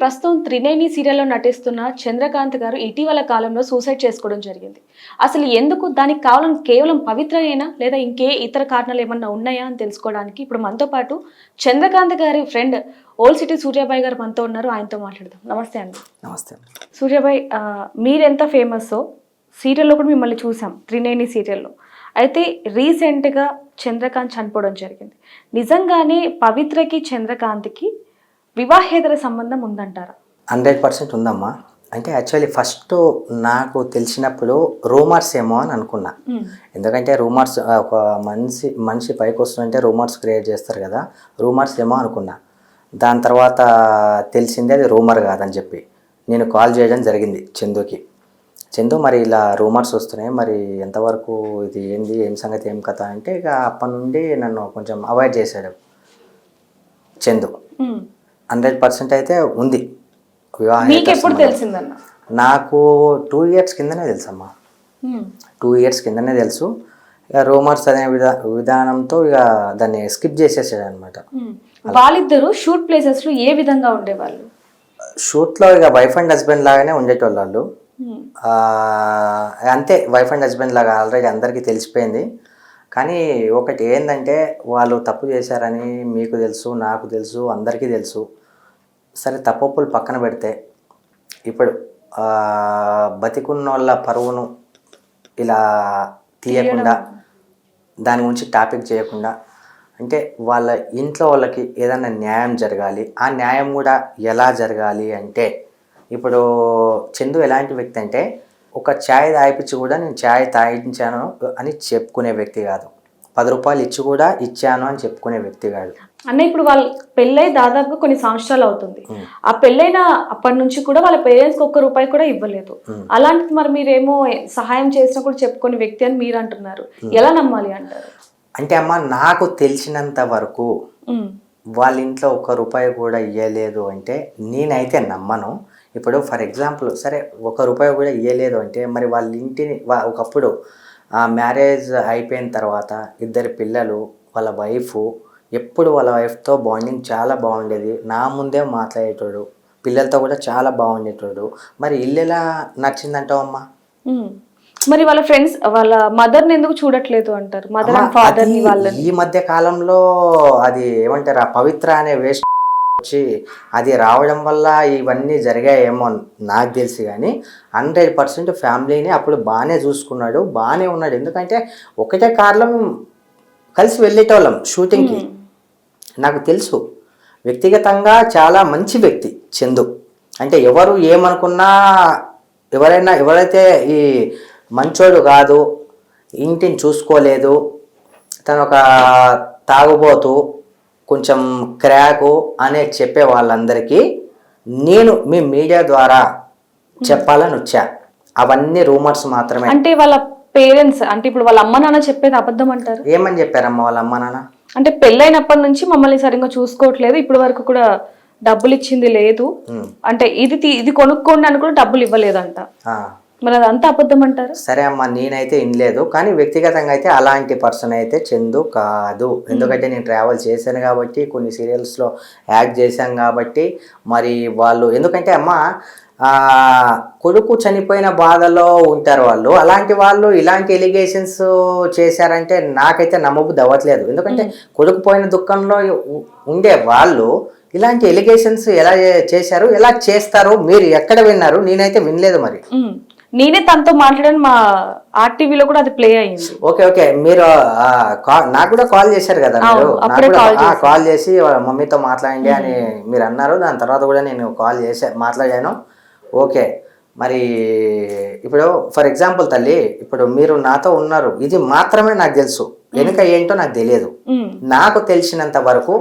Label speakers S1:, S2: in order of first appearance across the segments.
S1: ప్రస్తుతం త్రినేని సీరియల్లో నటిస్తున్న చంద్రకాంత్ గారు ఇటీవల కాలంలో సూసైడ్ చేసుకోవడం జరిగింది. అసలు ఎందుకు దానికి కారణం కేవలం పవిత్రనేనా లేదా ఇంకే ఇతర కారణాలు ఏమన్నా ఉన్నాయా అని తెలుసుకోవడానికి ఇప్పుడు మనతో పాటు చంద్రకాంత్ గారి ఫ్రెండ్ ఓల్డ్ సిటీ సూర్యాబాయ్ గారు మనతో ఉన్నారు. ఆయనతో మాట్లాడదాం. నమస్తే అండి.
S2: నమస్తే
S1: సూర్యాబాయ్, మీరెంత ఫేమస్ సీరియల్లో కూడా మిమ్మల్ని చూసాం, త్రినేని సీరియల్లో. అయితే రీసెంట్గా చంద్రకాంత్ చనిపోవడం జరిగింది. నిజంగానే పవిత్రకి చంద్రకాంత్కి వివాహేతర సంబంధం ఉందంటారా?
S2: 100% ఉందమ్మా. అంటే యాక్చువల్లీ ఫస్ట్ నాకు తెలిసినప్పుడు రూమర్స్ ఏమో అని అనుకున్నా. ఎందుకంటే రూమర్స్ ఒక మనిషి పైకి వస్తుందంటే రూమర్స్ క్రియేట్ చేస్తారు కదా, రూమర్స్ ఏమో అనుకున్నా. దాని తర్వాత తెలిసిందే అది రూమర్ కాదని చెప్పి నేను కాల్ చేయడం జరిగింది చందు మరి ఇలా రూమర్స్ వస్తున్నాయి, మరి ఎంతవరకు ఇది ఏంది, ఏం సంగతి, ఏం కథ అంటే ఇక అప్పటి నుండి నన్ను కొంచెం అవాయిడ్ చేశాడు చందు. 100% అయితే ఉంది వివాహం.
S1: ఎప్పుడు తెలిసిందన్న?
S2: నాకు 2 years కిందనే తెలుసమ్మా. 2 years కిందనే తెలుసు. ఇక రూమర్స్ అనే విధానంతో ఇక దాన్ని స్కిప్ చేసేసాడు అనమాట.
S1: వాళ్ళిద్దరూ షూట్ ప్లేసెస్లో ఏ విధంగా ఉండేవాళ్ళు?
S2: షూట్లో ఇక వైఫ్ అండ్ హస్బెండ్ లాగానే ఉండేటోళ్ళు వాళ్ళు. అంతే, వైఫ్ అండ్ హస్బెండ్ లాగా ఆల్రెడీ అందరికీ తెలిసిపోయింది. కానీ ఒకటి ఏంటంటే వాళ్ళు తప్పు చేశారని మీకు తెలుసు, నాకు తెలుసు, అందరికీ తెలుసు. సరే తప్పులు పక్కన పెడితే ఇప్పుడు బతికున్న వాళ్ళ పరువును ఇలా తీయకుండా, దాని గురించి టాపిక్ చేయకుండా, అంటే వాళ్ళ ఇంట్లో వాళ్ళకి ఏదైనా న్యాయం జరగాలి. ఆ న్యాయం కూడా ఎలా జరగాలి అంటే, ఇప్పుడు చందు ఎలాంటి వ్యక్తి అంటే ఒక ఛాయ్ తాగిపించి కూడా నేను ఛాయ్ తాగించాను అని చెప్పుకునే వ్యక్తి కాదు. 10 రూపాయలు ఇచ్చి కూడా ఇచ్చాను అని చెప్పుకునే వ్యక్తి కాదు.
S1: అన్న ఇప్పుడు వాళ్ళ పెళ్ళై దాదాపు కొన్ని సంవత్సరాలు అవుతుంది. ఆ పెళ్ళైన అప్పటి నుంచి కూడా వాళ్ళ పేరెంట్స్కి ₹1 కూడా ఇవ్వలేదు. అలాంటిది మరి మీరేమో సహాయం చేసినా కూడా చెప్పుకునే వ్యక్తి అని మీరు అంటున్నారు. ఎలా నమ్మాలి అంటారు?
S2: అంటే అమ్మ, నాకు తెలిసినంత వరకు వాళ్ళ ఇంట్లో ₹1 కూడా ఇవ్వలేదు అంటే నేనైతే నమ్మను. ఇప్పుడు ఫర్ ఎగ్జాంపుల్ సరే ₹1 కూడా ఇవ్వలేదు అంటే మరి వాళ్ళ ఇంటిని ఒకప్పుడు మ్యారేజ్ అయిపోయిన తర్వాత 2 పిల్లలు, వాళ్ళ వైఫ్, ఎప్పుడు వాళ్ళ వైఫ్తో బాండింగ్ చాలా బాగుండేది. నా ముందే మాట్లాడేటోడు, పిల్లలతో కూడా చాలా బాగుండేటోడు. మరి ఇల్లు ఎలా నచ్చిందంటావమ్మా?
S1: మరి వాళ్ళ ఫ్రెండ్స్ వాళ్ళ మదర్ని ఎందుకు చూడట్లేదు అంటారు? మదర్ అండ్ ఫాదర్
S2: ఈ మధ్య కాలంలో అది ఏమంటారు, ఆ పవిత్ర అనే వేస్ట్ వచ్చి అది రావడం వల్ల ఇవన్నీ జరిగాయేమో నాకు తెలిసి. కానీ 100% ఫ్యామిలీని అప్పుడు బాగానే చూసుకున్నాడు, బాగానే ఉన్నాడు. ఎందుకంటే ఒకటే కార్లో కలిసి వెళ్ళేటోళ్ళం షూటింగ్కి. నాకు తెలుసు వ్యక్తిగతంగా చాలా మంచి వ్యక్తి చందు. అంటే ఎవరు ఏమనుకున్నా, ఎవరైతే ఈ మంచోడు కాదు, ఇంటిని చూసుకోలేదు, తను ఒక తాగుబోతు, కొంచెం క్రాకు అనే చెప్పే వాళ్ళందరికీ నేను మీ మీడియా ద్వారా చెప్పాలని వచ్చా. అవన్నీ రూమర్స్ మాత్రమే.
S1: అంటే వాళ్ళ పేరెంట్స్, అంటే ఇప్పుడు వాళ్ళ అమ్మ నాన్న చెప్పేది అబద్ధం అంటారు?
S2: ఏమని చెప్పారమ్మా వాళ్ళ అమ్మ నాన్న?
S1: అంటే పెళ్ళైనప్పటి నుంచి మమ్మల్ని సరిగ్గా చూసుకోవట్లేదు, ఇప్పటి వరకు కూడా డబ్బులు ఇచ్చింది లేదు, అంటే ఇది కొనుక్కోండి అని కూడా డబ్బులు ఇవ్వలేదంట. మరి అదంతా అబద్ధం అంటారు?
S2: సరే అమ్మా, నేనైతే వినలేదు. కానీ వ్యక్తిగతంగా అయితే అలాంటి పర్సన్ అయితే చందు కాదు. ఎందుకంటే నేను ట్రావెల్ చేశాను కాబట్టి, కొన్ని సీరియల్స్లో యాక్ట్ చేశాను కాబట్టి. మరి వాళ్ళు ఎందుకంటే అమ్మ కొడుకు చనిపోయిన బాధలో ఉంటారు వాళ్ళు. అలాంటి వాళ్ళు ఇలాంటి ఎలిగేషన్స్ చేశారంటే నాకైతే నమ్మబుద్ధి అవ్వట్లేదు. ఎందుకంటే కొడుకు పోయిన దుఃఖంలో ఉండే వాళ్ళు ఇలాంటి ఎలిగేషన్స్ ఎలా చేశారు, ఎలా చేస్తారు, మీరు ఎక్కడ విన్నారు? నేనైతే వినలేదు. మరి
S1: నేనే తనతో మాట్లాడాను, మా ఆర్టీవీలో కూడా అది ప్లే అయ్యింది.
S2: ఓకే, మీరు నాకు కూడా కాల్ చేశారు కదా, మీరు కాల్ చేసి మమ్మీతో మాట్లాడండి అని మీరు అన్నారు. దాని తర్వాత కూడా నేను కాల్ మాట్లాడాను. ఓకే, మరి ఇప్పుడు ఫర్ ఎగ్జాంపుల్ తల్లి, ఇప్పుడు మీరు నాతో ఉన్నారు, ఇది మాత్రమే నాకు తెలుసు, వెనుక ఏంటో నాకు తెలియదు. నాకు తెలిసినంత వరకు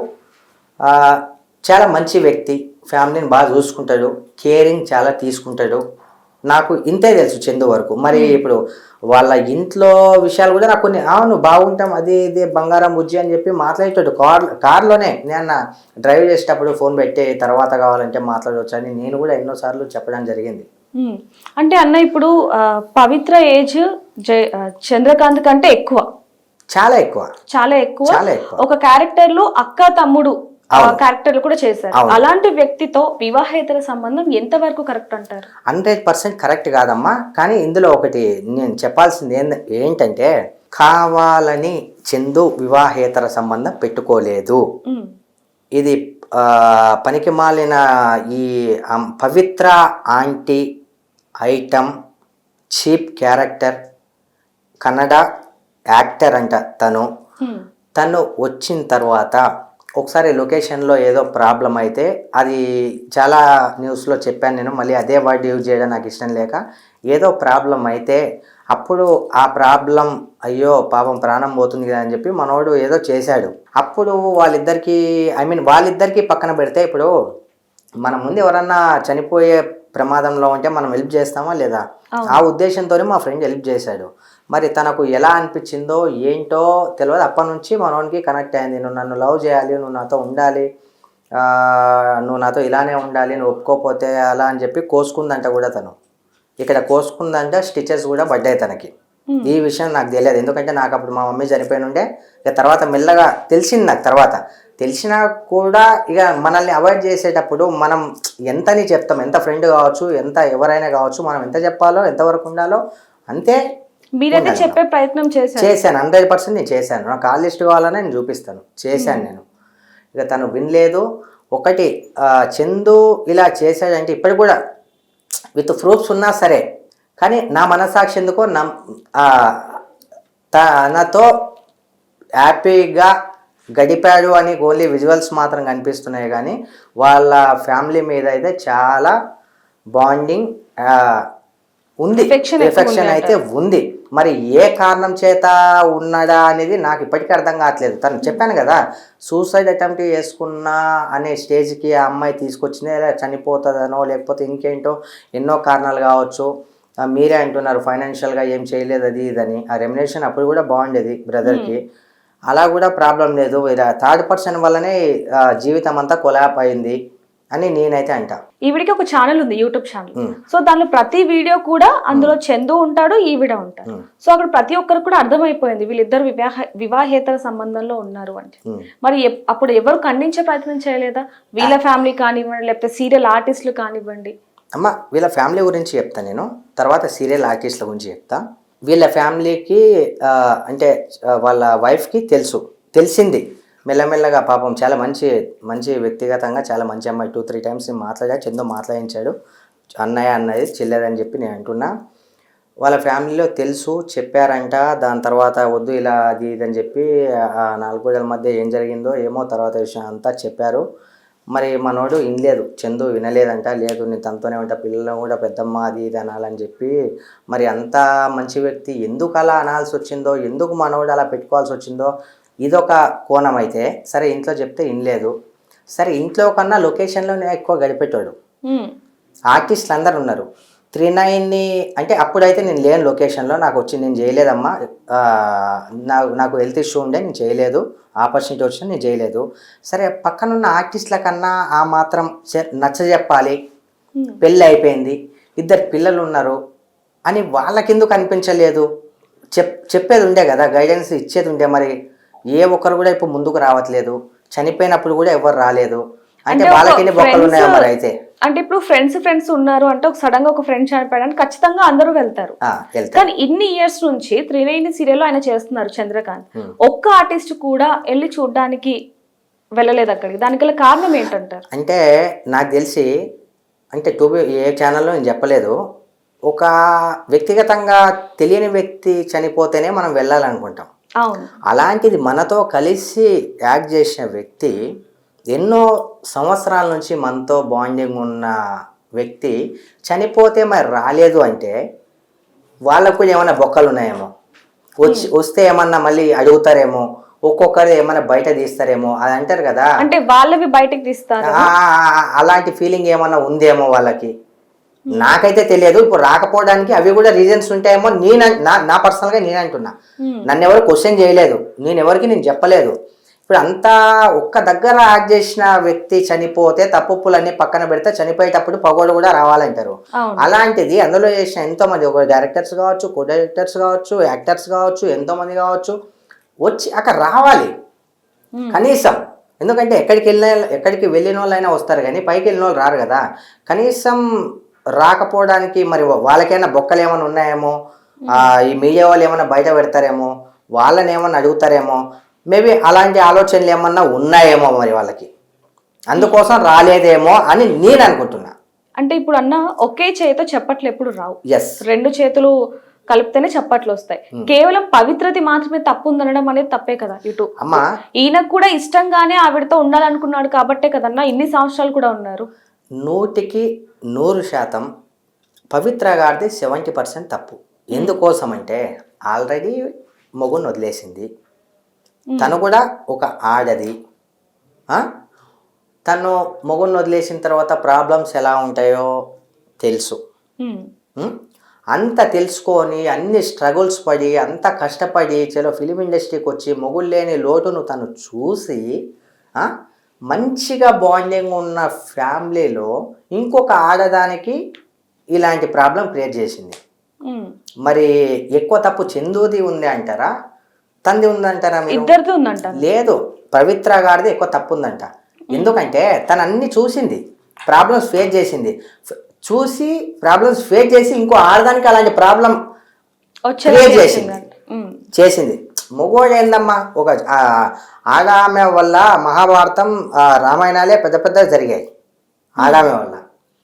S2: చాలా మంచి వ్యక్తి, ఫ్యామిలీని బాగా చూసుకుంటాడు, కేరింగ్ చాలా తీసుకుంటాడు. నాకు ఇంతే తెలుసు చందు వరకు. మరి ఇప్పుడు వాళ్ళ ఇంట్లో విషయాలు కూడా నాకు కొన్ని, అవును బాగుంటాం, అది ఇది బంగారం బుజ్జి అని చెప్పి మాట్లాడేటాడు. కార్లోనే నేను డ్రైవ్ చేసేటప్పుడు ఫోన్ పెట్టి తర్వాత కావాలంటే మాట్లాడవచ్చు అని నేను కూడా ఎన్నోసార్లు చెప్పడం జరిగింది.
S1: అంటే అన్న ఇప్పుడు పవిత్ర ఏజ్ చంద్రకాంత్ కంటే ఎక్కువ,
S2: చాలా ఎక్కువ.
S1: ఒక క్యారెక్టర్ లో అక్క తమ్ముడు క్యారెక్టర్లు కూడా చేశారు. అలాంటి వ్యక్తితో వివాహేతర సంబంధం ఎంతవరకు కరెక్ట్ అంటారు?
S2: 100% కరెక్ట్ కాదమ్మా. కానీ ఇందులో ఒకటి నేను చెప్పాల్సింది ఏంటంటే, కావాలని చందు వివాహేతర సంబంధం పెట్టుకోలేదు. ఇది పనికి మాలిన ఈ పవిత్ర aunty item cheap character Kannada actor అంట. తను వచ్చిన తర్వాత ఒకసారి లొకేషన్లో ఏదో ప్రాబ్లం అయితే, అది చాలా న్యూస్లో చెప్పాను నేను, మళ్ళీ అదే వర్డ్ యూజ్ చేయడం నాకు ఇష్టం లేక, ఏదో ప్రాబ్లం అయితే అప్పుడు ఆ ప్రాబ్లం అయ్యో పాపం ప్రాణం పోతుంది కదా అని చెప్పి మనోడు ఏదో చేశాడు. అప్పుడు వాళ్ళిద్దరికీ పక్కన పెడితే, ఇప్పుడు మన ముందు ఎవరన్నా చనిపోయే ప్రమాదంలో ఉంటే మనం హెల్ప్ చేస్తామా లేదా? ఆ ఉద్దేశంతోనే మా ఫ్రెండ్ హెల్ప్ చేశాడు. మరి తనకు ఎలా అనిపించిందో ఏంటో తెలియదు. అప్పటి నుంచి మనోనికి కనెక్ట్ అయింది. నువ్వు నన్ను లవ్ చేయాలి, నువ్వు నాతో ఉండాలి, నువ్వు నాతో ఇలానే ఉండాలి, నువ్వు ఒప్పుకోపోతే అలా అని చెప్పి కోసుకుందంట కూడా. తను ఇక్కడ కోసుకుందంట, స్టిచెస్ కూడా పడ్డాయి తనకి. ఈ విషయం నాకు తెలియదు, ఎందుకంటే నాకు అప్పుడు మా మమ్మీ చనిపోయినుండే. ఇక తర్వాత మెల్లగా తెలిసింది నాకు. తర్వాత తెలిసినా కూడా ఇక మనల్ని అవాయిడ్ చేసేటప్పుడు మనం ఎంతని చెప్తాం, ఎంత ఫ్రెండ్ కావచ్చు, ఎంత ఎవరైనా కావచ్చు, మనం ఎంత చెప్పాలో, ఎంతవరకు ఉండాలో అంతే.
S1: మీరైతే చెప్పే ప్రయత్నం
S2: చేశాను 100% నేను చేశాను. నాకు కాల్ లిస్ట్ కావాలని నేను చూపిస్తాను, చేశాను నేను. ఇక తను వినలేదు. ఒకటి చందు ఇలా చేశాడంటే ఇప్పటికి కూడా విత్ ప్రూఫ్స్ ఉన్నా సరే, కానీ నా మనసాక్షి ఎందుకో తనతో హ్యాపీగా గడిపాడు అని ఓన్లీ విజువల్స్ మాత్రం కనిపిస్తున్నాయి. కానీ వాళ్ళ ఫ్యామిలీ మీద అయితే చాలా బాండింగ్ ఉంది, ఎఫెక్షన్ అయితే ఉంది. మరి ఏ కారణం చేత ఉన్నాడా అనేది నాకు ఇప్పటికీ అర్థం కావట్లేదు. తను చెప్పాను కదా, సూసైడ్ అటెంప్ట్ చేసుకున్నా అనే స్టేజ్కి ఆ అమ్మాయి తీసుకొచ్చింది, చనిపోతుందనో లేకపోతే ఇంకేంటో ఎన్నో కారణాలు కావచ్చు. మీరే అంటున్నారు ఫైనాన్షియల్గా ఏం చేయలేదు అది ఇదని. ఆ రెమ్యునేషన్ అప్పుడు కూడా బాగుండేది బ్రదర్కి, అలా కూడా ప్రాబ్లం లేదు. థర్డ్ పర్సన్ వల్లనే జీవితం అంతా కొలాప్ అయింది అని నేనైతే అంటా.
S1: ఈవిడికి ఒక ఛానల్ ఉంది, యూట్యూబ్ ఛానల్. సో దానిలో ప్రతి వీడియో కూడా అందులో చందు ఉంటాడు, ఈవిడ ఉంటాడు. సో అక్కడ ప్రతి ఒక్కరు కూడా అర్థమైపోయింది వీళ్ళిద్దరు వివాహేతర సంబంధంలో ఉన్నారు అంటే. మరి అప్పుడు ఎవరు ఖండించే ప్రయత్నం చేయలేదా? వీళ్ళ ఫ్యామిలీ కానివ్వండి, లేకపోతే సీరియల్ ఆర్టిస్టులు కానివ్వండి.
S2: అమ్మ, వీళ్ళ ఫ్యామిలీ గురించి చెప్తా నేను, తర్వాత సీరియల్ ఆర్టిస్టుల గురించి చెప్తా. వీళ్ళ ఫ్యామిలీకి అంటే వాళ్ళ వైఫ్కి తెలిసింది మెల్లమెల్లగా. పాపం చాలా మంచి వ్యక్తిగతంగా చాలా మంచి అమ్మాయి. 2-3 టైమ్స్ చందు మాట్లాడించాడు, అన్నయ్య అన్నది చెల్లెదని చెప్పి నేను అంటున్నా. వాళ్ళ ఫ్యామిలీలో చెప్పారంట. దాని తర్వాత వద్దు ఇలా అది ఇదని చెప్పి 4 గోడల మధ్య ఏం జరిగిందో ఏమో తర్వాత విషయం అంతా చెప్పారు. మరి మనోడు వినలేదు, చందు వినలేదంట. లేదు నేను తనతోనే ఉంటా, పిల్లలను కూడా పెద్దమ్మ అది ఇది అనాలని చెప్పి. మరి అంత మంచి వ్యక్తి ఎందుకు అలా అనాల్సి వచ్చిందో, ఎందుకు మనోడు అలా పెట్టుకోవాల్సి వచ్చిందో ఇదొక కోణం అయితే. సరే ఇంట్లో చెప్తే వినలేదు. సరే ఇంట్లో కన్నా లొకేషన్లోనే ఎక్కువ గడిపెట్టాడు. ఆర్టిస్టులు అందరు ఉన్నారు. 39ని అంటే అప్పుడైతే నేను లేను లొకేషన్లో, నాకు వచ్చి నేను చేయలేదమ్మా, నాకు హెల్త్ ఇష్యూ ఉండే నేను చేయలేదు, ఆపర్చునిటీ వచ్చినా నేను చేయలేదు. సరే పక్కనున్న ఆర్టిస్టుల కన్నా ఆ మాత్రం నచ్చజెప్పాలి, పెళ్ళి అయిపోయింది, 2 పిల్లలు ఉన్నారు అని వాళ్ళకెందుకు అనిపించలేదు? చెప్పేది ఉండే కదా, గైడెన్స్ ఇచ్చేది ఉండే. మరి ఏ ఒక్కరు కూడా ఇప్పుడు ముందుకు రావట్లేదు. చనిపోయినప్పుడు కూడా ఎవరు రాలేదు అంటే వాళ్ళకి బొక్కలు ఉన్నాయా మరి? అయితే
S1: అంటే ఇప్పుడు ఫ్రెండ్స్ ఉన్నారు అంటే ఒక సడన్ గా ఒక ఫ్రెండ్ చనిపోయాడానికి ఖచ్చితంగా అందరూ వెళ్తారు. కానీ ఇన్ని ఇయర్స్ నుంచి 39 సీరియల్ ఆయన చేస్తున్నారు చంద్రకాంత్. ఒక్క ఆర్టిస్ట్ కూడా వెళ్ళి చూడడానికి వెళ్ళలేదు అక్కడికి. దానికి కారణం ఏంటంటారు?
S2: అంటే నాకు తెలిసి అంటే ఏ ఛానల్లో నేను చెప్పలేదు, ఒక వ్యక్తిగతంగా తెలియని వ్యక్తి చనిపోతేనే మనం వెళ్ళాలనుకుంటాం. అలాంటిది మనతో కలిసి యాక్ట్ చేసిన వ్యక్తి, ఎన్నో సంవత్సరాల నుంచి మనతో బాండింగ్ ఉన్న వ్యక్తి చనిపోతే మరి రాలేదు అంటే వాళ్ళకు ఏమైనా బొక్కలు ఉన్నాయేమో, వస్తే ఏమన్నా మళ్ళీ అడుగుతారేమో, ఒక్కొక్కరు ఏమైనా బయట తీస్తారేమో అది అంటారు కదా,
S1: అంటే వాళ్ళవి బయటకు తీస్తారు.
S2: అలాంటి ఫీలింగ్ ఏమన్నా ఉందేమో వాళ్ళకి. నాకైతే తెలియదు. ఇప్పుడు రాకపోవడానికి అవి కూడా రీజన్స్ ఉంటాయేమో. నా పర్సనల్గా నేను అంటున్నా. నన్ను ఎవరు క్వశ్చన్ చేయలేదు, నేను చెప్పలేదు. ఇప్పుడు అంతా ఒక్క దగ్గర యాక్ట్ చేసిన వ్యక్తి చనిపోతే తప్పులన్నీ పక్కన పెడితే చనిపోయేటప్పుడు పగోడు కూడా రావాలంటారు. అలాంటిది అందులో చేసిన ఎంతోమంది, ఒక డైరెక్టర్స్ కావచ్చు, కో డైరెక్టర్స్ కావచ్చు, యాక్టర్స్ కావచ్చు, ఎంతోమంది కావచ్చు, వచ్చి అక్కడ రావాలి కనీసం. ఎందుకంటే ఎక్కడికి వెళ్ళిన వాళ్ళైనా వస్తారు కానీ పైకి వెళ్ళిన వాళ్ళు రారు కదా. కనీసం రాకపోవడానికి మరి వాళ్ళకైనా బొక్కలు ఏమైనా ఉన్నాయేమో, ఈ మీడియా వాళ్ళు ఏమైనా బయట పెడతారేమో, వాళ్ళని ఏమన్నా అడుగుతారేమో, మేబీ అలాంటి ఆలోచనలు ఏమన్నా ఉన్నాయేమో మరి వాళ్ళకి, అందుకోసం రాలేదేమో అని నేను అనుకుంటున్నా.
S1: అంటే ఇప్పుడు అన్న ఒకే చేతితో చప్పట్లు ఎప్పుడు రావు,
S2: ఎస్,
S1: 2 చేతులు కలిపితేనే చప్పట్లు వస్తాయి. కేవలం పవిత్రది మాత్రమే తప్పు ఉందనడం అనేది తప్పే కదా. ఇటు
S2: అమ్మా,
S1: ఈయనకు కూడా ఇష్టంగానే ఆవిడతో ఉండాలనుకున్నాడు కాబట్టే కదన్నా ఇన్ని సంవత్సరాలు కూడా ఉన్నారు.
S2: 100% పవిత్ర గారిది 70% తప్పు. ఎందుకోసం అంటే ఆల్రెడీ మొగుని వదిలేసింది, తను కూడా ఒక ఆడది. తను మొగుని వదిలేసిన తర్వాత ప్రాబ్లమ్స్ ఎలా ఉంటాయో తెలుసు. అంత తెలుసుకొని అన్ని స్ట్రగుల్స్ పడి అంత కష్టపడి చలో ఫిలిం ఇండస్ట్రీకి వచ్చి మొగుడు లేని లోటును తను చూసి మంచిగా బాండింగ్ ఉన్న ఫ్యామిలీలో ఇంకొక ఆడదానికి ఇలాంటి ప్రాబ్లం క్రియేట్ చేసింది. మరి ఎక్కువ తప్పు చందుది ఉంది అంటారా, తంది ఉందంటారా?
S1: ఇద్దరిది ఉందంట.
S2: లేదు, పవిత్ర గారిది ఎక్కువ తప్పు ఉందంట. ఎందుకంటే తను అన్ని చూసింది, ప్రాబ్లమ్స్ ఫేస్ చేసింది, చూసి ప్రాబ్లమ్స్ ఫేస్ చేసి ఇంకో ఆడదానికి అలాంటి ప్రాబ్లం క్రియేట్ చేసింది. మొగోడు ఏందమ్మా, ఒక ఆడామె వల్ల మహాభారతం రామాయణాలే పెద్ద పెద్ద జరిగాయి ఆడామె వల్ల.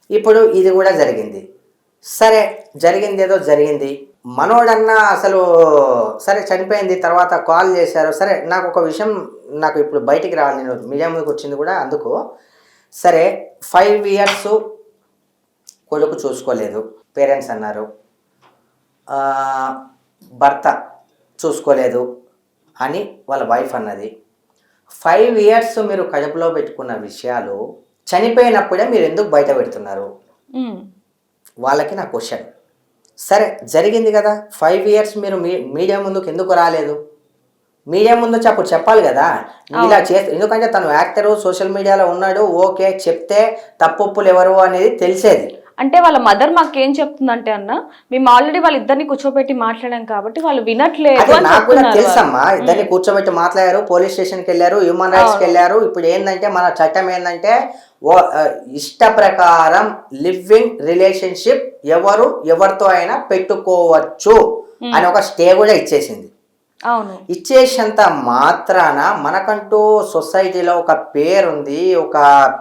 S2: ఇప్పుడు ఇది కూడా జరిగింది. సరే, జరిగింది ఏదో జరిగింది. మనోడన్నా అసలు సరే చనిపోయింది, తర్వాత కాల్ చేశారు. సరే, నాకు ఒక విషయం నాకు ఇప్పుడు బయటికి రావాలి, నేను మీడియా ముందుకు వచ్చింది కూడా అందుకు. సరే, 5 years కొడుకు చూసుకోలేదు, పేరెంట్స్ అన్నారు, భర్త చూసుకోలేదు అని వాళ్ళ వైఫ్ అన్నది. 5 years మీరు కడుపులో పెట్టుకున్న విషయాలు చనిపోయినప్పుడే మీరు ఎందుకు బయట పెడుతున్నారు? వాళ్ళకి నా క్వశ్చన్. సరే, జరిగింది కదా, 5 years మీరు మీడియా ముందుకు ఎందుకు రాలేదు? మీడియా ముందు అప్పుడు చెప్పాలి కదా ఇలా చేస్తే. ఎందుకంటే తను యాక్టరు, సోషల్ మీడియాలో ఉన్నాడు, ఓకే, చెప్తే తప్పులు ఎవరు అనేది తెలిసేది.
S1: అంటే వాళ్ళ మదర్ మాకేం చెప్తుందంటే అన్న, మేము ఆల్రెడీ వాళ్ళిద్దరిని కూర్చోబెట్టి మాట్లాడాం కాబట్టి వాళ్ళు వినట్లేదు.
S2: నాకు కూడా తెలుసమ్మా, ఇద్దరిని కూర్చోబెట్టి మాట్లాడారు, పోలీస్ స్టేషన్కి వెళ్ళారు, హ్యూమన్ రైట్స్కి వెళ్ళారు. ఇప్పుడు ఏంటంటే మన చట్టం ఏంటంటే ఇష్ట ప్రకారం లివింగ్ రిలేషన్షిప్ ఎవరితో అయినా పెట్టుకోవచ్చు అని ఒక స్టే కూడా ఇచ్చేసింది.
S1: అవును,
S2: ఇచ్చేసేంత మాత్రాన మనకంటూ సొసైటీలో ఒక పేరుంది, ఒక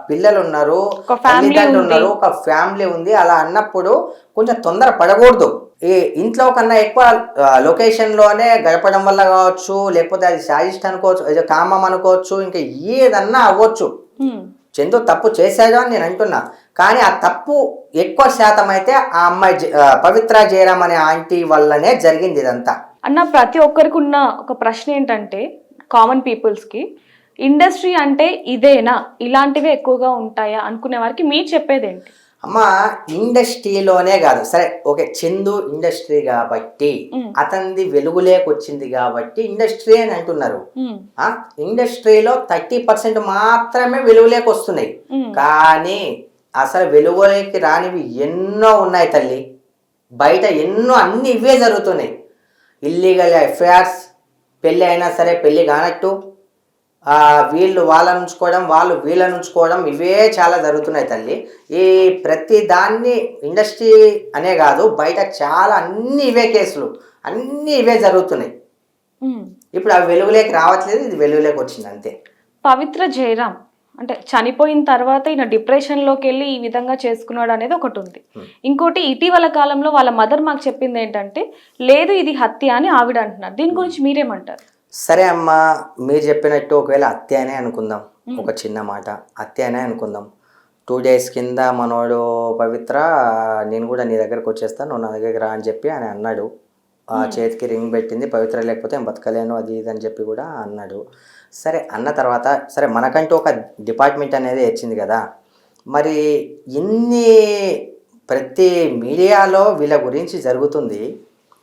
S2: పిల్లలు ఉన్నారు, తల్లిదండ్రులు ఉన్నారు, ఒక ఫ్యామిలీ ఉంది. అలా అన్నప్పుడు కొంచెం తొందర పడకూడదు. ఈ ఇంట్లో కన్నా ఎక్కువ లొకేషన్లోనే గడపడం వల్ల కావచ్చు, లేకపోతే అది శాయిస్ట్ అనుకోవచ్చు, కామం అనుకోవచ్చు, ఇంకా ఏదన్నా అవ్వచ్చు. చందు తప్పు చేశాడు అని నేను అంటున్నా, కానీ ఆ తప్పు ఎక్కువ శాతం అయితే ఆ అమ్మాయి పవిత్ర జయరాం అనే ఆంటీ వల్లనే జరిగింది ఇదంతా.
S1: అన్న, ప్రతి ఒక్కరికి ఉన్న ఒక ప్రశ్న ఏంటంటే, కామన్ పీపుల్స్కి ఇండస్ట్రీ అంటే ఇదేనా, ఇలాంటివే ఎక్కువగా ఉంటాయా అనుకునే వారికి మీరు చెప్పేది ఏంటి?
S2: అమ్మా, ఇండస్ట్రీలోనే కాదు, సరే ఓకే, చందు ఇండస్ట్రీ కాబట్టి అతనిది వెలుగులేకి వచ్చింది కాబట్టి ఇండస్ట్రీ అని అంటున్నారు. ఇండస్ట్రీలో 30% మాత్రమే వెలుగులేకి వస్తున్నాయి, కానీ అసలు వెలుగులేకి రానివి ఎన్నో ఉన్నాయి తల్లి. బయట ఎన్నో అన్ని ఇవే జరుగుతున్నాయి. ఇల్లీగల్ అఫైర్స్, పెళ్ళి అయినా సరే పెళ్ళి కానట్టు, వీళ్ళు వాళ్ళని ఉంచుకోవడం, వాళ్ళు వీళ్ళని ఉంచుకోవడం, ఇవే చాలా జరుగుతున్నాయి తల్లి. ఈ ప్రతి దాన్ని ఇండస్ట్రీ అనే కాదు, బయట చాలా అన్ని ఇవే కేసులు, అన్ని ఇవే జరుగుతున్నాయి. ఇప్పుడు అవి వెలుగులోకి రావట్లేదు, ఇది వెలుగులోకి వచ్చింది అంతే.
S1: పవిత్ర జయరాం అంటే చనిపోయిన తర్వాత ఈయన డిప్రెషన్లోకి వెళ్ళి ఈ విధంగా చేసుకున్నాడు అనేది ఒకటి ఉంది. ఇంకోటి, ఇటీవల కాలంలో వాళ్ళ మదర్ మాకు చెప్పింది ఏంటంటే, లేదు ఇది హత్య అని ఆవిడ అంటున్నారు. దీని గురించి మీరేమంటారు?
S2: సరే అమ్మా, మీరు చెప్పినట్టు ఒకవేళ హత్య అనే అనుకుందాం, ఒక చిన్న మాట, హత్య అనే అనుకుందాం. 2 days కింద మనోడు పవిత్ర, నేను కూడా నీ దగ్గరకు వచ్చేస్తాను, నువ్వు నా దగ్గరికి రా అని చెప్పి ఆయన అన్నాడు. చేతికి రింగ్ పెట్టింది, పవిత్ర లేకపోతే నేను బతకలేను అది ఇది అని చెప్పి కూడా అన్నాడు. సరే, అన్న తర్వాత సరే, మనకంటూ ఒక డిపార్ట్మెంట్ అనేది వచ్చింది కదా, మరి ప్రతి మీడియాలో వీళ్ళ గురించి జరుగుతుంది,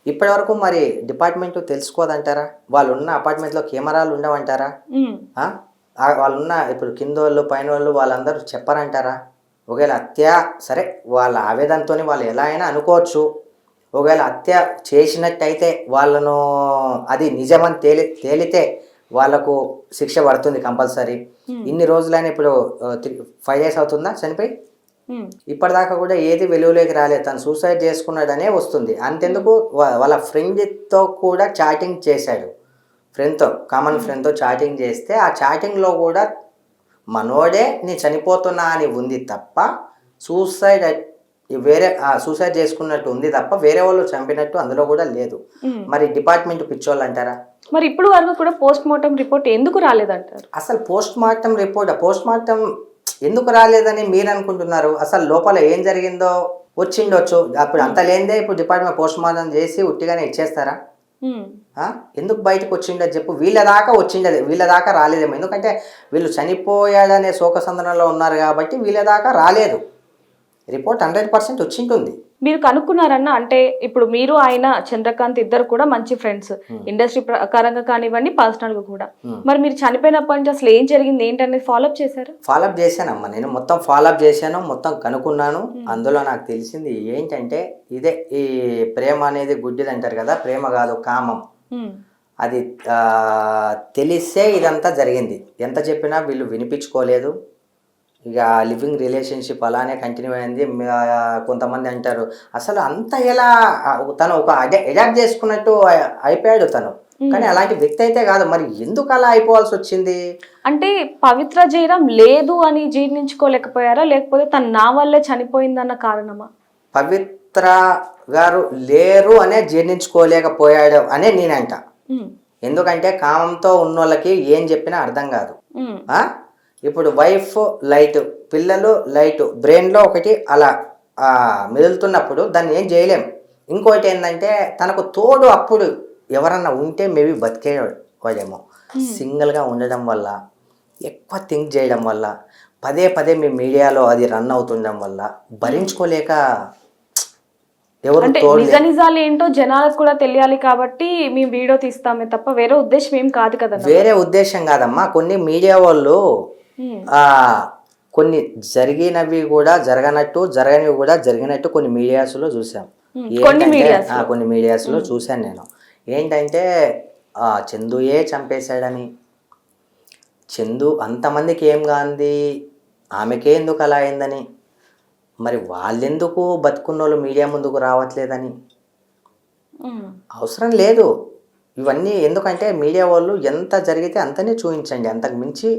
S2: ఇప్పటివరకు మరి డిపార్ట్మెంట్ తెలుసుకోదంటారా? వాళ్ళు ఉన్న అపార్ట్మెంట్లో కెమెరాలు ఉండవంటారా? వాళ్ళున్న ఇప్పుడు కింద వాళ్ళు పైన వాళ్ళు వాళ్ళందరూ చెప్పారంటారా? ఒకవేళ హత్య, సరే వాళ్ళ ఆవేదనతో వాళ్ళు ఎలా అయినా అనుకోవచ్చు, ఒకవేళ హత్య చేసినట్టయితే వాళ్ళను అది నిజమని తేలితే వాళ్ళకు శిక్ష పడుతుంది కంపల్సరీ. ఇన్ని రోజులైనా ఇప్పుడు 5 days అవుతుందా చనిపోయి, ఇప్పటిదాకా కూడా ఏది వెలుగులోకి రాలేదు. తను సూసైడ్ చేసుకున్నాడనే వస్తుంది. అంతెందుకు వాళ్ళ ఫ్రెండ్తో కూడా చాటింగ్ చేశాడు. ఫ్రెండ్తో, కామన్ ఫ్రెండ్తో చాటింగ్ చేస్తే ఆ చాటింగ్లో కూడా మనోడే నేను చనిపోతున్నా అని ఉంది తప్ప సూసైడ్ చేసుకున్నట్టు ఉంది తప్ప వేరే వాళ్ళు చంపినట్టు అందులో కూడా లేదు. మరి డిపార్ట్మెంట్ పిచ్చోళ్ళు అంటారా?
S1: మరి ఇప్పుడు వరకు కూడా పోస్ట్ మార్టం రిపోర్ట్ ఎందుకు రాలేదంటారు?
S2: అసలు పోస్ట్ మార్టం ఎందుకు రాలేదని మీరు అనుకుంటున్నారు? అసలు లోపల ఏం జరిగిందో వచ్చిండొచ్చు. అప్పుడు అంత లేనిదే ఇప్పుడు డిపార్ట్మెంట్ పోస్ట్ మార్టం చేసి ఉట్టిగానే ఇచ్చేస్తారా? ఎందుకు బయటకు వచ్చిండదు చెప్పు. వీళ్ళ దాకా రాలేదేమో. ఎందుకంటే వీళ్ళు చనిపోయాడనే శోకసందనంలో ఉన్నారు కాబట్టి వీళ్ళ దాకా రాలేదు. రిపోర్ట్ 100% వచ్చింటుంది.
S1: మీరు కనుక్కున్నారన్న, అంటే ఇప్పుడు మీరు ఆయన చంద్రకాంత్ ఇద్దరు కూడా మంచి ఫ్రెండ్స్, ఇండస్ట్రీ ప్రకారంగా కానివ్వండి, పర్సనల్గా కూడా. మరి మీరు చనిపోయినప్పటి నుంచి అసలు ఏం జరిగింది ఏంటనేది ఫాలోఅప్ చేశారు?
S2: ఫాలోఅప్ చేశానమ్మా, నేను మొత్తం ఫాలోఅప్ చేశాను, మొత్తం కనుక్కున్నాను. అందులో నాకు తెలిసింది ఏంటంటే ఇదే, ఈ ప్రేమ అనేది గుడ్డిది అంటారు కదా, ప్రేమ కాదు కామం. అది తెలిసే ఇదంతా జరిగింది. ఎంత చెప్పినా వీళ్ళు వినిపించుకోలేదు. ఇక లివింగ్ రిలేషన్షిప్ అలానే కంటిన్యూ అయింది. కొంతమంది అంటారు అసలు అంత ఎలా తను ఒక అడాప్ట్ చేసుకున్నట్టు అయిపోయాడు తను, కానీ అలాంటి వ్యక్తి అయితే కాదు. మరి ఎందుకు అలా అయిపోవాల్సి వచ్చింది?
S1: అంటే పవిత్ర జయరాం లేదు అని జీర్ణించుకోలేకపోయారా, లేకపోతే తను నా వల్లే చనిపోయిందన్న కారణమా?
S2: పవిత్ర గారు లేరు అనే జీర్ణించుకోలేకపోయాడు అనే నేనంట. ఎందుకంటే కామంతో ఉన్నోళ్ళకి ఏం చెప్పినా అర్థం కాదు. ఇప్పుడు వైఫ్ లైట్, పిల్లలు లైట్, బ్రెయిన్లో ఒకటి అలా మెదులుతున్నప్పుడు దాన్ని ఏం చేయలేం. ఇంకోటి ఏంటంటే తనకు తోడు అప్పుడు ఎవరన్నా ఉంటే మేబీ బతికేవాడేమో. సింగిల్గా ఉండడం వల్ల, ఎక్కువ థింక్ చేయడం వల్ల, పదే పదే మీ మీడియాలో అది రన్ అవుతుండడం వల్ల భరించుకోలేక ఎవరు
S1: నిజాలు ఏంటో జనాలకు కూడా తెలియాలి కాబట్టి మేము వీడియో తీస్తామే తప్ప వేరే ఉద్దేశం ఏం కాదు కదా.
S2: వేరే ఉద్దేశం కాదమ్మా. కొన్ని మీడియా వాళ్ళు కొన్ని జరిగినవి కూడా జరగనివి కూడా జరిగినట్టు కొన్ని మీడియాస్లో చూసాం. కొన్ని మీడియాస్లో చూశాను నేను. ఏంటంటే చందుయే చంపేశాడని, చందు అంతమందికి ఏం కాంది, ఆమెకే ఎందుకు అలా అయిందని, మరి వాళ్ళెందుకు బతుకున్నోళ్ళు మీడియా ముందుకు రావట్లేదని. అవసరం లేదు ఇవన్నీ. ఎందుకంటే మీడియా వాళ్ళు ఎంత జరిగితే అంతనే చూపించండి, అంతకు మించి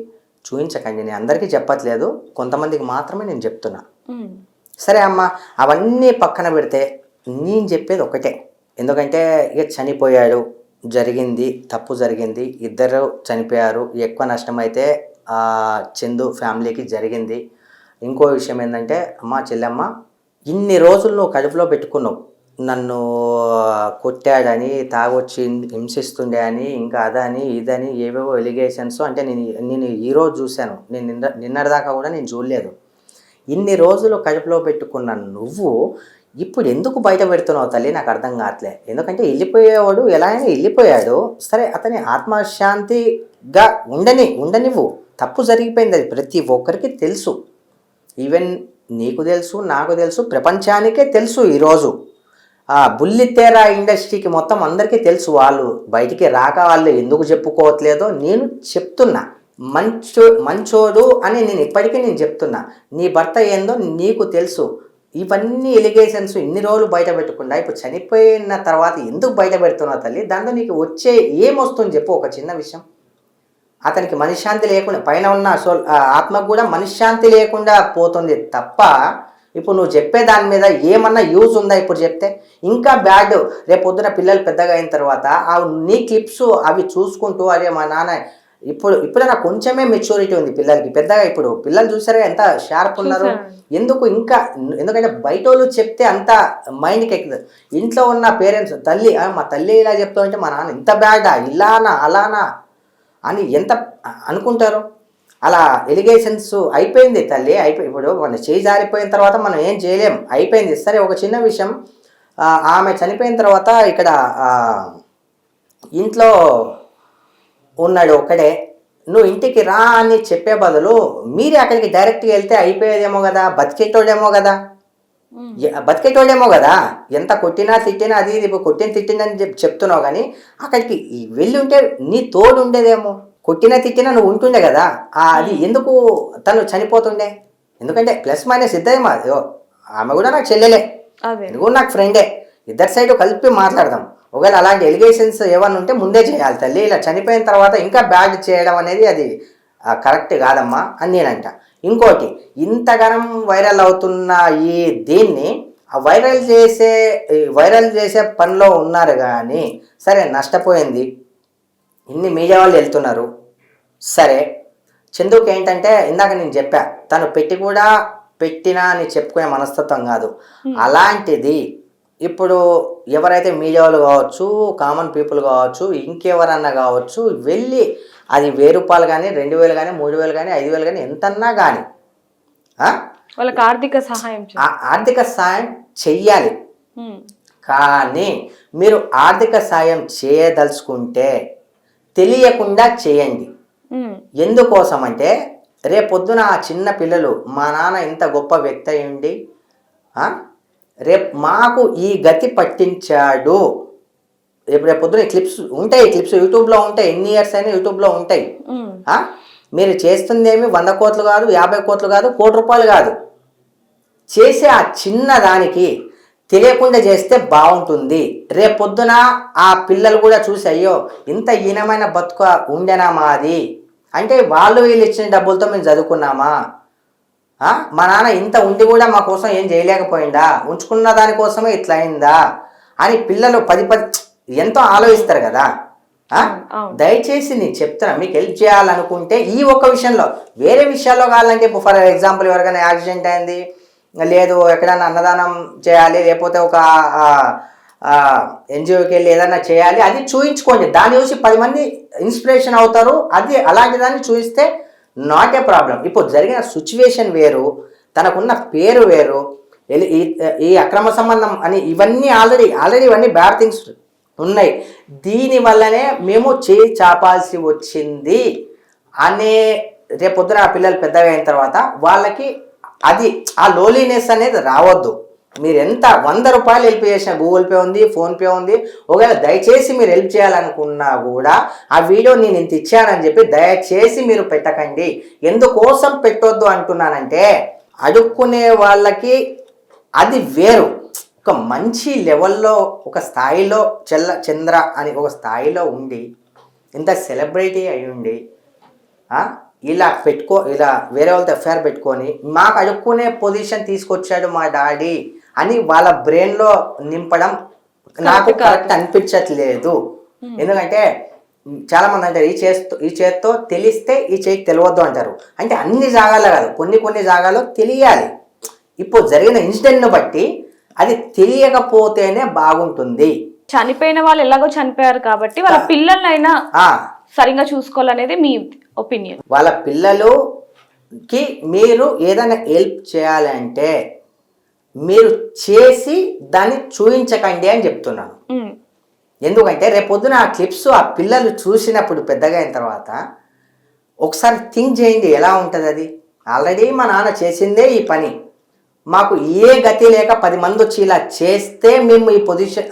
S2: చూపించకండి. నేను అందరికీ చెప్పట్లేదు, కొంతమందికి మాత్రమే నేను చెప్తున్నా. సరే అమ్మ, అవన్నీ పక్కన పెడితే నేను చెప్పేది ఒకటే. ఎందుకంటే ఇక చనిపోయాడు, జరిగింది, తప్పు జరిగింది, ఇద్దరు చనిపోయారు. ఎక్కువ నష్టం అయితే చందు ఫ్యామిలీకి జరిగింది. ఇంకో విషయం ఏంటంటే, అమ్మ చెల్లెమ్మ, ఇన్ని రోజులు నువ్వు కడుపులో పెట్టుకున్నావు, నన్ను కొట్టాడని, తాగొచ్చి హింసిస్తుండే అని, ఇంకా అదని ఇదని ఏవేవో ఎలిగేషన్స్. అంటే నేను ఈరోజు చూశాను, నేను నిన్నటిదాకా కూడా నేను చూడలేదు. ఇన్ని రోజులు కడుపులో పెట్టుకున్న నువ్వు ఇప్పుడు ఎందుకు బయట పెడుతున్నావు తల్లి? నాకు అర్థం కావట్లే. ఎందుకంటే వెళ్ళిపోయేవాడు ఎలా అయినా వెళ్ళిపోయాడు, సరే అతని ఆత్మశాంతిగా ఉండనివ్వు. తప్పు జరిగిపోయింది, అది ప్రతి ఒక్కరికి తెలుసు. ఈవెన్ నీకు తెలుసు, నాకు తెలుసు, ప్రపంచానికే తెలుసు. ఈరోజు బుల్లితెర ఇండస్ట్రీకి మొత్తం అందరికీ తెలుసు. వాళ్ళు బయటికి రాక వాళ్ళు ఎందుకు చెప్పుకోవట్లేదో నేను చెప్తున్నా. మంచోడు అని నేను ఇప్పటికీ చెప్తున్నా. నీ భర్త ఏందో నీకు తెలుసు. ఇవన్నీ ఎలిగేషన్స్ ఇన్ని రోజులు బయట పెట్టకుండా ఇప్పుడు చనిపోయిన తర్వాత ఎందుకు బయట పెడుతున్నావు తల్లి? దాంట్లో నీకు వచ్చే ఏమొస్తుంది చెప్పు. ఒక చిన్న విషయం, అతనికి మనశ్శాంతి లేకుండా, పైన ఉన్న ఆత్మకు కూడా మనశ్శాంతి లేకుండా పోతుంది తప్ప ఇప్పుడు నువ్వు చెప్పే దాని మీద ఏమన్నా యూజ్ ఉందా? ఇప్పుడు చెప్తే ఇంకా బ్యాడ్. రేపు పొద్దున పిల్లలు పెద్దగా అయిన తర్వాత నీ క్లిప్స్ అవి చూసుకుంటూ, అదే మా నాన్న ఇప్పుడు నాకు కొంచెమే మెచ్యూరిటీ ఉంది పిల్లలకి. పెద్దగా ఇప్పుడు పిల్లలు చూసారా ఎంత షార్ప్ ఉన్నారు. ఎందుకంటే బయట వాళ్ళు చెప్తే అంత మైండ్కి ఎక్కుతుంది. ఇంట్లో ఉన్న పేరెంట్స్, మా తల్లి ఇలా చెప్తా ఉంటే మా నాన్న ఇంత బ్యాడా, ఇలానా అలానా అని ఎంత అనుకుంటారు. అలా ఎలిగేషన్స్ అయిపోయింది తల్లి, ఇప్పుడు మన చేయి జారిపోయిన తర్వాత మనం ఏం చేయలేం, అయిపోయింది. సరే ఒక చిన్న విషయం, ఆమె చనిపోయిన తర్వాత ఇక్కడ ఇంట్లో ఉన్నాడు ఒక్కడే, నువ్వు ఇంటికి రా అని చెప్పే బదులు మీరే అక్కడికి డైరెక్ట్గా వెళ్తే అయిపోయేదేమో కదా, బతికేటోడేమో కదా. బతికేటోడేమో కదా, ఎంత కొట్టినా తిట్టినా అది ఇది ఇప్పుడు కొట్టిన తిట్టిందని చెప్తున్నావు, కానీ అక్కడికి వెళ్ళి ఉంటే నీ తోడు ఉండేదేమో. కొట్టినా తిట్టినా నువ్వు ఉంటుండే కదా, అది ఎందుకు తను చనిపోతుండే? ఎందుకంటే ప్లస్ మైనస్ ఇద్దరే ఆమె కూడా నాకు చెల్లెలే, ఎందుకు నాకు ఫ్రెండే, ఇద్దరు సైడ్ కలిపి మాట్లాడదాం. ఒకవేళ అలాంటి ఎలిగేషన్స్ ఏమన్నా ఉంటే ముందే చేయాలి తల్లి, ఇలా చనిపోయిన తర్వాత ఇంకా బ్యాడ్ చేయడం అనేది అది కరెక్ట్ కాదమ్మా అని నేనంట. ఇంకోటి, ఇంతగానం వైరల్ అవుతున్న ఈ దీన్ని వైరల్ చేసే పనిలో ఉన్నారు కానీ, సరే నష్టపోయింది, ఇన్ని మీడియా వాళ్ళు వెళ్తున్నారు, సరే చందుకి ఏంటంటే ఇందాక నేను చెప్పా, తను పెట్టినా అని చెప్పుకునే మనస్తత్వం కాదు. అలాంటిది ఇప్పుడు ఎవరైతే మీడియా వాళ్ళు కావచ్చు, కామన్ పీపుల్ కావచ్చు, ఇంకెవరన్నా కావచ్చు, వెళ్ళి అది 1000 రూపాయలు కానీ, 2000 కానీ, 3000 కానీ, 5000 కానీ, ఎంతన్నా కానీ
S1: వాళ్ళకి ఆర్థిక
S2: సాయం చెయ్యాలి. కానీ మీరు ఆర్థిక సాయం చేయదలుచుకుంటే తెలియకుండా చేయండి. ఎందుకోసం అంటే రేపొద్దున ఆ చిన్న పిల్లలు, మా నాన్న ఇంత గొప్ప వ్యక్తి అయ్యండి, రేపు మాకు ఈ గతి పట్టించాడు, రేపొద్దున క్లిప్స్ ఉంటాయి, క్లిప్స్ యూట్యూబ్లో ఉంటాయి, ఎన్ని ఇయర్స్ అయినా యూట్యూబ్లో ఉంటాయి. మీరు చేస్తుందేమి 100 కోట్లు కాదు, 50 కోట్లు కాదు, 1 కోటి రూపాయలు కాదు, చేసే ఆ చిన్న దానికి తెలియకుండా చేస్తే బాగుంటుంది. రేపొద్దున ఆ పిల్లలు కూడా చూసి, అయ్యో ఇంత హీనమైన బతుక ఉండేనా మాది, అంటే వాళ్ళు వీళ్ళు ఇచ్చిన డబ్బులతో మేము చదువుకున్నామా, మా నాన్న ఇంత ఉండి కూడా మా కోసం ఏం చేయలేకపోయిందా, ఉంచుకున్న దానికోసమే ఇట్లా అయిందా అని పిల్లలు 10 ఎంతో ఆలోచిస్తారు కదా. దయచేసి నేను చెప్తున్నా, మీకు హెల్ప్ చేయాలనుకుంటే ఈ ఒక్క విషయంలో, వేరే విషయాల్లో కావాలంటే ఇప్పుడు ఫర్ ఎగ్జాంపుల్ ఎవరికైనా యాక్సిడెంట్ అయింది, లేదు ఎక్కడైనా అన్నదానం చేయాలి, లేకపోతే ఒక ఎన్జిఓకి వెళ్ళి ఏదైనా చేయాలి, అది చూయించుకోండి. దాన్ని చూసి 10 మంది ఇన్స్పిరేషన్ అవుతారు. అది అలాంటి దాన్ని చూపిస్తే నాట్ ఏ ప్రాబ్లం. ఇప్పుడు జరిగిన సిచ్యువేషన్ వేరు, తనకున్న పేరు వేరు, ఈ అక్రమ సంబంధం అని ఇవన్నీ ఆల్రెడీ ఇవన్నీ బ్యాడ్ థింగ్స్ ఉన్నాయి. దీనివల్లనే మేము చేయి చాపాల్సి వచ్చింది అనే రేపొద్దున ఆ పిల్లలు పెద్దగా అయిన తర్వాత వాళ్ళకి అది ఆ లోలీనెస్ అనేది రావద్దు. మీరు ఎంత 100 రూపాయలు హెల్ప్ చేసినా, గూగుల్ పే ఉంది, ఫోన్పే ఉంది, ఒకవేళ దయచేసి మీరు హెల్ప్ చేయాలనుకున్నా కూడా ఆ వీడియో నేను ఇంత ఇచ్చానని చెప్పి దయచేసి మీరు పెట్టకండి. ఎందుకోసం పెట్టొద్దు అంటున్నానంటే, అడుక్కునే వాళ్ళకి అది వేరు, ఒక మంచి లెవెల్లో, ఒక స్థాయిలో చంద్ర అని ఒక స్థాయిలో ఉండి, ఇంత సెలబ్రిటీ అయి ఉండి ఇలా వేరే వాళ్ళతో ఎఫ్ఐఆర్ పెట్టుకొని మాకు అడుక్కునే పొజిషన్ తీసుకొచ్చాడు మా డాడీ అని వాళ్ళ బ్రెయిన్లో నింపడం నాకు కరెక్ట్ అనిపించట్లేదు. ఎందుకంటే చాలా మంది అంటారు ఈ చేత్తో తెలిస్తే ఈ చేతికి తెలియద్దు అంటారు. అంటే అన్ని జాగాల్లో కాదు, కొన్ని జాగాల్లో తెలియాలి. ఇప్పుడు జరిగిన ఇన్సిడెంట్ను బట్టి అది తెలియకపోతేనే బాగుంటుంది.
S1: చనిపోయిన వాళ్ళు ఎలాగో చనిపోయారు కాబట్టి వాళ్ళ పిల్లలైనా సరిగా చూసుకోవాలనేది మీ ఒపీనియన్.
S2: వాళ్ళ పిల్లలుకి మీరు ఏదైనా హెల్ప్ చేయాలంటే మీరు చేసి దాన్ని చూపించకండి అని చెప్తున్నాను. ఎందుకంటే రేపొద్దున ఆ క్లిప్స్ ఆ పిల్లలు చూసినప్పుడు పెద్దగా అయిన తర్వాత ఒకసారి థింక్ చేయండి, ఎలా ఉంటుంది అది. ఆల్రెడీ మా నాన్న చేసిందే ఈ పని, మాకు ఏ గతి లేక 10 మంది వచ్చి ఇలా చేస్తే మేము ఈ పొజిషన్,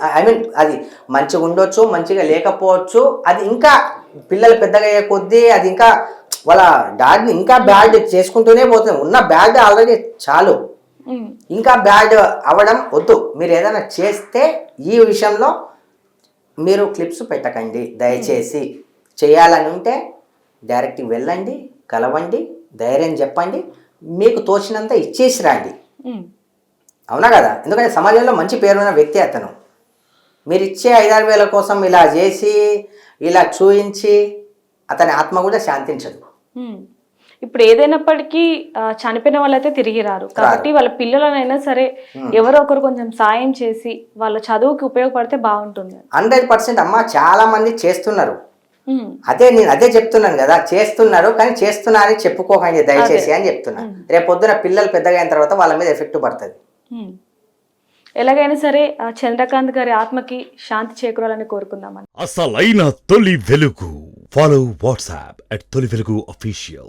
S2: అది మంచిగా ఉండొచ్చు, మంచిగా లేకపోవచ్చు, అది ఇంకా పిల్లలు పెద్దగా అయ్యే కొద్దీ అది ఇంకా వాళ్ళ డాడీని ఇంకా బ్యాడ్ చేసుకుంటూనే పోతుంది. ఉన్న బ్యాడ్ ఆల్రెడీ చాలు, ఇంకా బ్యాడ్ అవ్వడం వద్దు. మీరు ఏదైనా చేస్తే ఈ విషయంలో మీరు క్లిప్స్ పెట్టకండి దయచేసి. చేయాలని ఉంటే డైరెక్ట్గా వెళ్ళండి, కలవండి, ధైర్యం చెప్పండి, మీకు తోచినంత ఇచ్చేసి రండి. అవునా కదా? ఎందుకంటే సమాజంలో మంచి పేరున్న వ్యక్తి అతను. మీరు ఇచ్చే 5-6 వేల కోసం ఇలా చేసి ఇలా చూయించి అతని ఆత్మ కూడా శాంతించదు.
S1: ఇప్పుడు ఏదైనప్పటికీ చనిపోయిన వాళ్ళైతే తిరిగి రారు కాబట్టి వాళ్ళ పిల్లలనైనా సరే ఎవరో ఒకరు కొంచెం సాయం చేసి వాళ్ళ చదువుకి ఉపయోగపడితే బాగుంటుంది.
S2: 100% అమ్మ, చాలా మంది చేస్తున్నారు. నేను అదే చెప్తున్నాను కదా, చేస్తున్నారు, కానీ చేస్తున్నా అని చెప్పుకోకండి దయచేసి అని చెప్తున్నా. రేపు పొద్దున పిల్లలు పెద్దగా అయిన తర్వాత వాళ్ళ మీద ఎఫెక్ట్ పడుతుంది.
S1: ఎలాగైనా సరే చంద్రకాంత్ గారి ఆత్మకి శాంతి చేకూరాలని కోరుకుందామని.
S3: అసలైన తొలి వెలుగు. ఫాలో వాట్సాప్ @తొలి వెలుగు official.